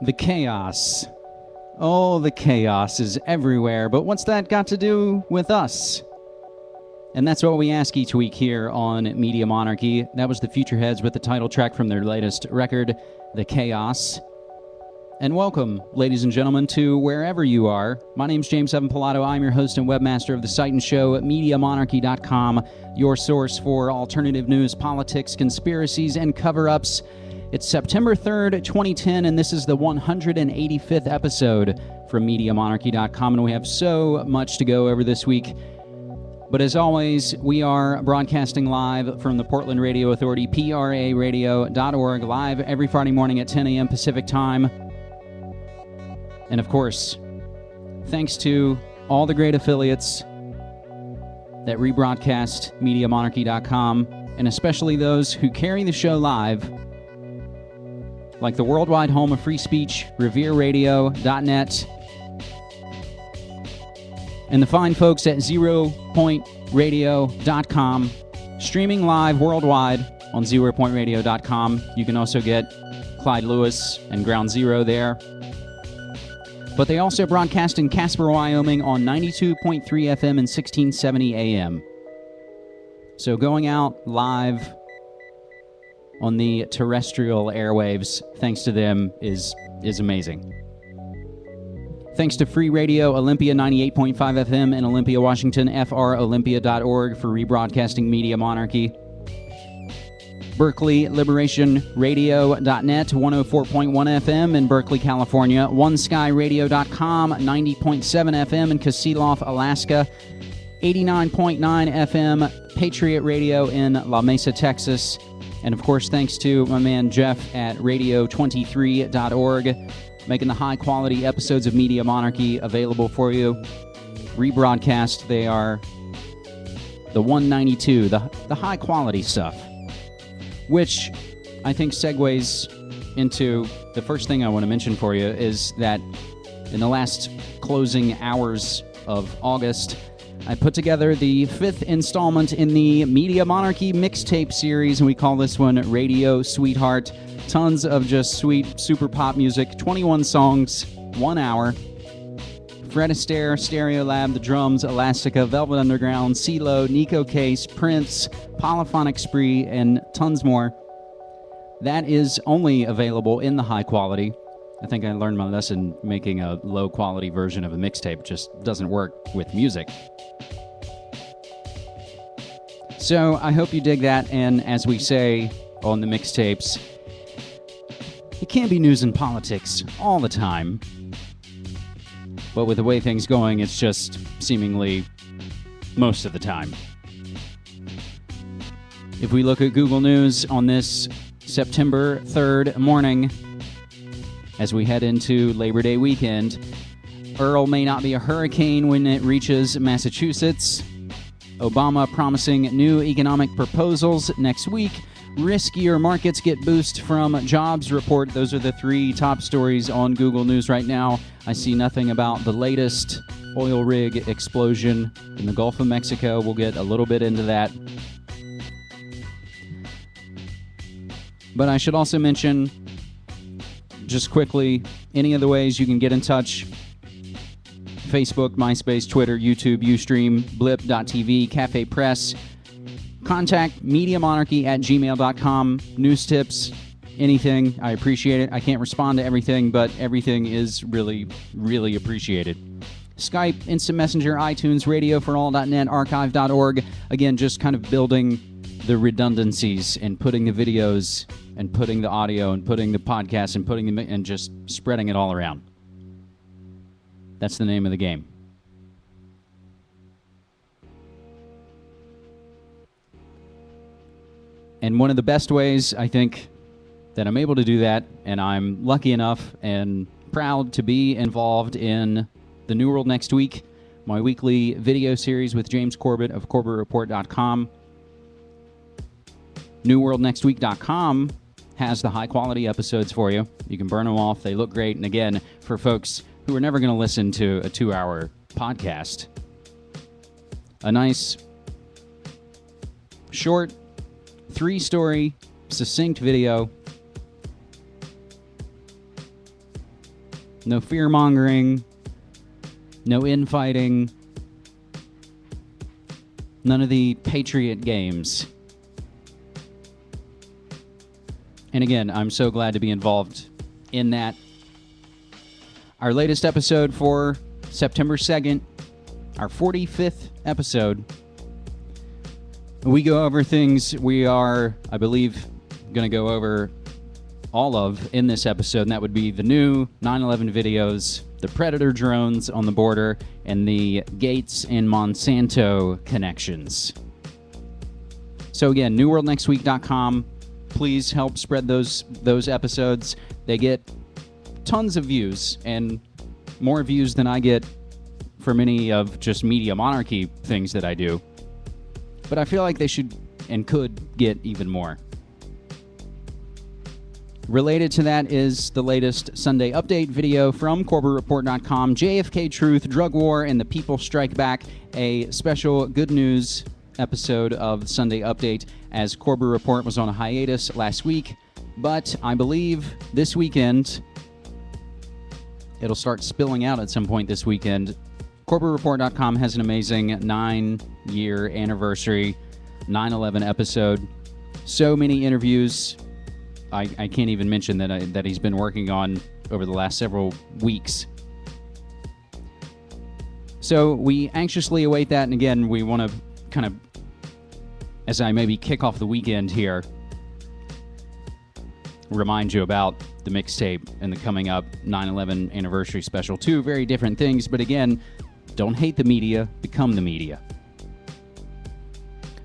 The chaos. Oh, the chaos is everywhere, but what's that got to do with us? And that's what we ask each week here on Media Monarchy. That was the Futureheads with the title track from their latest record, The Chaos. And welcome, ladies and gentlemen, to wherever you are. My name's James Evan Pilato. I'm your host and webmaster of the site and show at MediaMonarchy.com, your source for alternative news, politics, conspiracies, and cover-ups. It's September 3rd, 2010, and this is the 185th episode from MediaMonarchy.com, and we have so much to go over this week. But as always, we are broadcasting live from the Portland Radio Authority, praradio.org, live every Friday morning at 10 a.m. Pacific Time. And of course, thanks to all the great affiliates that rebroadcast MediaMonarchy.com, and especially those who carry the show live, like the worldwide home of free speech, RevereRadio.net, and the fine folks at ZeroPointRadio.com, streaming live worldwide on ZeroPointRadio.com. You can also get Clyde Lewis and Ground Zero there. But they also broadcast in Casper, Wyoming on 92.3 FM and 1670 AM. So going out live on the terrestrial airwaves, thanks to them, is amazing. Thanks to Free Radio, Olympia 98.5 FM in Olympia, Washington, FROlympia.org for rebroadcasting Media Monarchy. Berkeley Liberation Radio.net, 104.1 FM in Berkeley, California. OneSkyRadio.com, 90.7 FM in Kasilof, Alaska. 89.9 FM Patriot Radio in La Mesa, Texas. And of course, thanks to my man Jeff at radio23.org, making the high-quality episodes of Media Monarchy available for you. Rebroadcast, they are the 192, the high-quality stuff, which I think segues into the first thing I want to mention for you is that in the last closing hours of August, I put together the 5th installment in the Media Monarchy mixtape series, and we call this one Radio Sweetheart. Tons of just sweet, super pop music, 21 songs, 1 hour. Fred Astaire, Stereolab, The Drums, Elastica, Velvet Underground, CeeLo, Nico Case, Prince, Polyphonic Spree, and tons more. That is only available in the high quality. I think I learned my lesson making a low-quality version of a mixtape. It just doesn't work with music. So I hope you dig that, and as we say on the mixtapes, it can't be news and politics all the time. But with the way things going, it's just seemingly most of the time. If we look at Google News on this September 3rd morning, as we head into Labor Day weekend, Earl may not be a hurricane when it reaches Massachusetts. Obama promising new economic proposals next week. Riskier markets get boost from jobs report. Those are the 3 top stories on Google News right now. I see nothing about the latest oil rig explosion in the Gulf of Mexico. We'll get a little bit into that. But I should also mention, just quickly, any of the ways you can get in touch: Facebook, MySpace, Twitter, YouTube, Ustream, Blip.tv, Cafe Press. Contact MediaMonarchy@gmail.com. News tips, anything. I appreciate it. I can't respond to everything, but everything is really, really appreciated. Skype, Instant Messenger, iTunes, RadioForAll.net, Archive.org. Again, just kind of building the redundancies and putting the videos and putting the audio and putting the podcast and putting them and just spreading it all around. That's the name of the game. And one of the best ways, I think, that I'm able to do that, and I'm lucky enough and proud to be involved in The New World Next Week, my weekly video series with James Corbett of CorbettReport.com. NewWorldNextWeek.com has the high-quality episodes for you. You can burn them off. They look great. And again, for folks who are never going to listen to a 2-hour podcast, a nice, short, 3-story, succinct video No fear-mongering. No infighting. None of the Patriot games. And again, I'm so glad to be involved in that. Our latest episode for September 2nd, our 45th episode. We go over things we are, I believe, going to go over all of in this episode, and that would be the new 9/11 videos, the Predator drones on the border, and the Gates and Monsanto connections. So again, newworldnextweek.com. Please help spread those episodes. They get tons of views, and more views than I get for many of just Media Monarchy things that I do. But I feel like they should and could get even more. Related to that is the latest Sunday Update video from CorbettReport.com, JFK Truth, Drug War, and the People Strike Back, a special good news episode of Sunday Update, as Corbett Report was on a hiatus last week. But I believe this weekend, it'll start spilling out at some point this weekend. CorbettReport.com has an amazing 9-year anniversary 9/11 episode. So many interviews. I can't even mention that he's been working on over the last several weeks. So we anxiously await that, and again, we want to kind of, as I maybe kick off the weekend here, remind you about the mixtape and the coming up 9/11 anniversary special. Two very different things, but again, don't hate the media, become the media.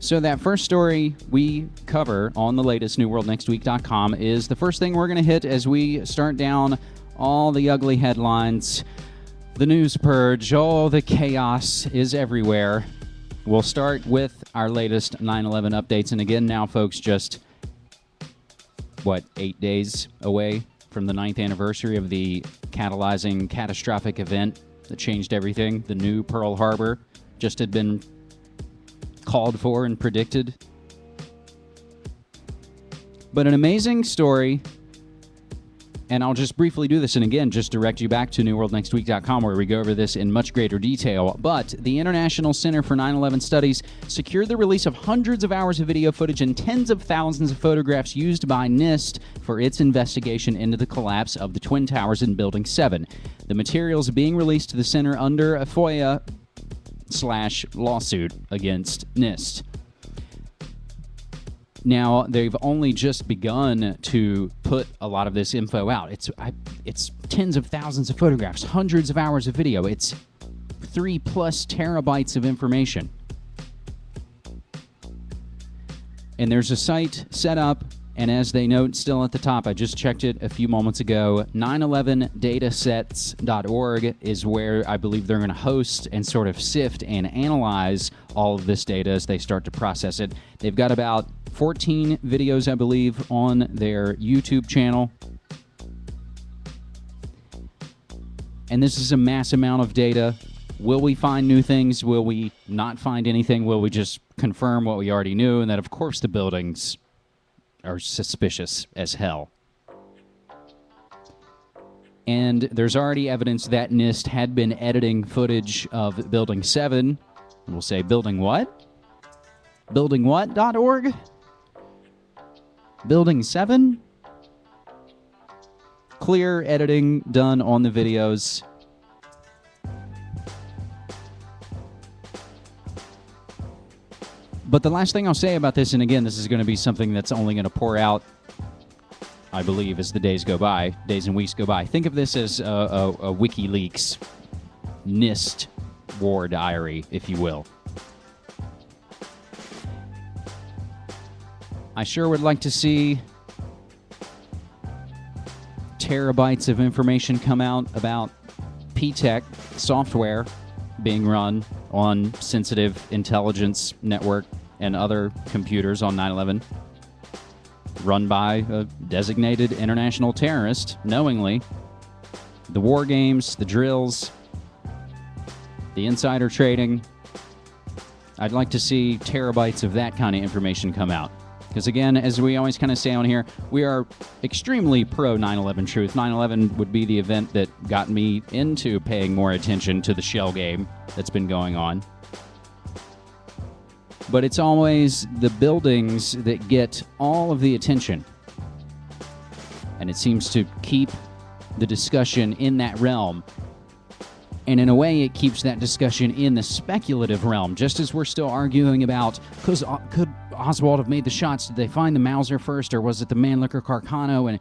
So that first story we cover on the latest newworldnextweek.com is the first thing we're going to hit as we start down all the ugly headlines, the news purge, all the chaos is everywhere. We'll start with our latest 9/11 updates. And again, now, folks, just, 8 days away from the 9th anniversary of the catalyzing catastrophic event that changed everything. The new Pearl Harbor just had been called for and predicted. But an amazing story, and I'll just briefly do this, and again, just direct you back to newworldnextweek.com, where we go over this in much greater detail. But the International Center for 9/11 Studies secured the release of hundreds of hours of video footage and tens of thousands of photographs used by NIST for its investigation into the collapse of the Twin Towers in Building 7. The materials being released to the center under a FOIA/lawsuit against NIST. Now, they've only just begun to put a lot of this info out. It's tens of thousands of photographs, hundreds of hours of video. It's 3+ terabytes of information. And there's a site set up, and as they note still at the top, I just checked it a few moments ago, 911datasets.org is where I believe they're going to host and sort of sift and analyze all of this data as they start to process it. They've got about 14 videos, I believe, on their YouTube channel. And this is a mass amount of data. Will we find new things? Will we not find anything? Will we just confirm what we already knew? And that, of course, the buildings are suspicious as hell. And there's already evidence that NIST had been editing footage of Building 7. We'll say Building what? Buildingwhat.org? Building 7? Clear editing done on the videos. But the last thing I'll say about this, and again, this is going to be something that's only going to pour out, I believe, as the days go by, days and weeks go by. Think of this as a WikiLeaks NIST war diary, if you will. I sure would like to see terabytes of information come out about P-Tech software being run on sensitive intelligence network and other computers on 9/11, run by a designated international terrorist, knowingly. The war games, the drills, the insider trading. I'd like to see terabytes of that kind of information come out. Because again, as we always kind of say on here, we are extremely pro 9/11 truth. 9/11 would be the event that got me into paying more attention to the shell game that's been going on. But it's always the buildings that get all of the attention. And it seems to keep the discussion in that realm. And in a way, it keeps that discussion in the speculative realm, just as we're still arguing about, could Oswald have made the shots? Did they find the Mauser first, or was it the Mannlicher Carcano? And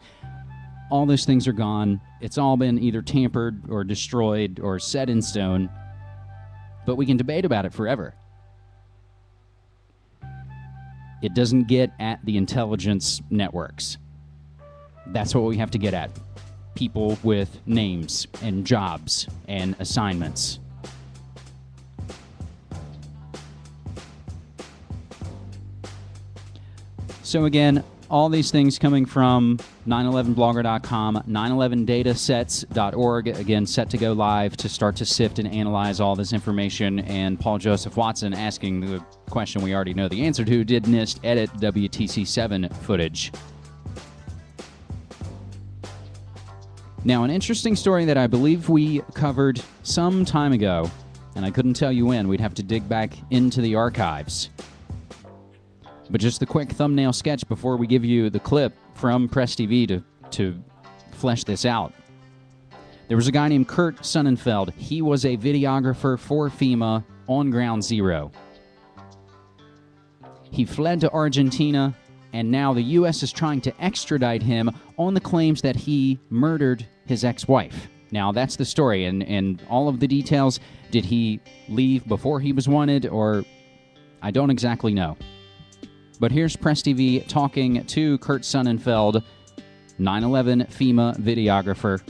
all those things are gone. It's all been either tampered or destroyed or set in stone. But we can debate about it forever. It doesn't get at the intelligence networks. That's what we have to get at. People with names and jobs and assignments. So again, all these things coming from 911blogger.com, 911datasets.org, again, set to go live to start to sift and analyze all this information. And Paul Joseph Watson asking the question we already know the answer to, did NIST edit WTC7 footage? Now, an interesting story that I believe we covered some time ago, and I couldn't tell you when. We'd have to dig back into the archives. But just the quick thumbnail sketch before we give you the clip from Press TV to flesh this out. There was a guy named Kurt Sonnenfeld. He was a videographer for FEMA on Ground Zero. He fled to Argentina, and now the U.S. is trying to extradite him on the claims that he murdered his ex-wife. Now, that's the story, and all of the details. Did he leave before he was wanted, or I don't exactly know. But here's Press TV talking to Kurt Sonnenfeld, 9/11 FEMA videographer.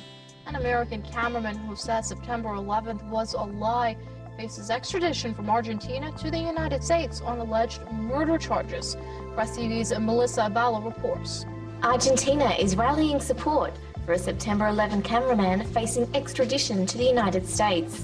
An American cameraman who said September 11th was a lie faces extradition from Argentina to the United States on alleged murder charges. Press TV's Melissa Abala reports. Argentina is rallying support for a September 11 cameraman facing extradition to the United States.